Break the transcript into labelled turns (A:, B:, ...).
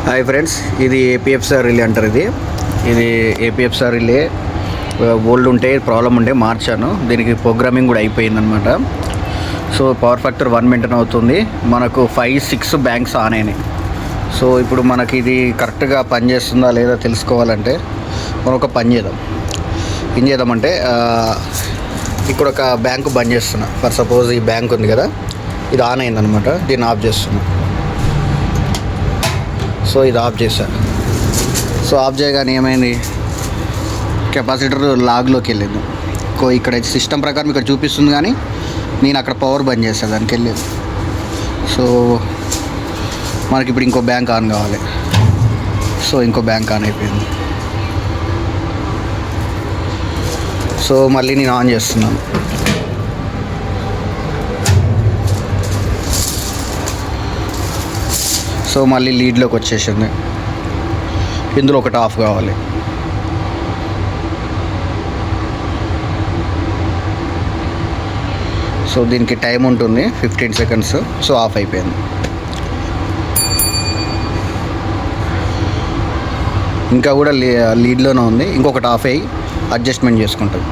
A: Hi friends, ఇది ఏపీఎఫ్ఆర్ relay అంటారు. ఇది ఏపీఎఫ్ఆర్ రిలే ఓల్డ్ ఉంటే ప్రాబ్లం ఉంటే మార్చాను. దీనికి ప్రోగ్రామింగ్ కూడా అయిపోయిందనమాట. సో పవర్ ఫ్యాక్టర్ 1 మెయింటైన్ అవుతుంది. మనకు 5-6 బ్యాంక్స్ ఆన్ అయినాయి. సో ఇప్పుడు మనకి ఇది కరెక్ట్గా పనిచేస్తుందా లేదా తెలుసుకోవాలంటే మనం ఒక పని చేద్దాం. ఏం చేద్దామంటే ఇక్కడ ఒక బ్యాంకు బంద్ చేస్తున్నా. ఫర్ సపోజ్ ఈ బ్యాంక్ ఉంది కదా, ఇది ఆన్ అయిందనమాట. దీన్ని ఆఫ్ చేస్తున్నా. సో ఇది ఆఫ్ చేశాను. సో ఆఫ్ చేయగానే ఏమైంది, కెపాసిటర్ లాగ్లోకి వెళ్ళింది. ఇక్కడ సిస్టమ్ ప్రకారం ఇక్కడ చూపిస్తుంది, కానీ నేను అక్కడ పవర్ బంద్ చేస్తాను దానికి వెళ్ళేది. సో మనకి ఇప్పుడు ఇంకో బ్యాంక్ ఆన్ కావాలి. సో ఇంకో బ్యాంక్ ఆన్ అయిపోయింది. సో మళ్ళీ నేను ఆన్ చేస్తున్నాను. సో మళ్ళీ లీడ్లోకి వచ్చేసింది. ఇందులో ఒకటి ఆఫ్ కావాలి. సో దీనికి టైం ఉంటుంది 15 సెకండ్స్. సో ఆఫ్ అయిపోయింది. ఇంకా కూడా లీడ్లోనే ఉంది. ఇంకొకటి ఆఫ్ అయ్యి అడ్జస్ట్మెంట్ చేసుకుంటుంది.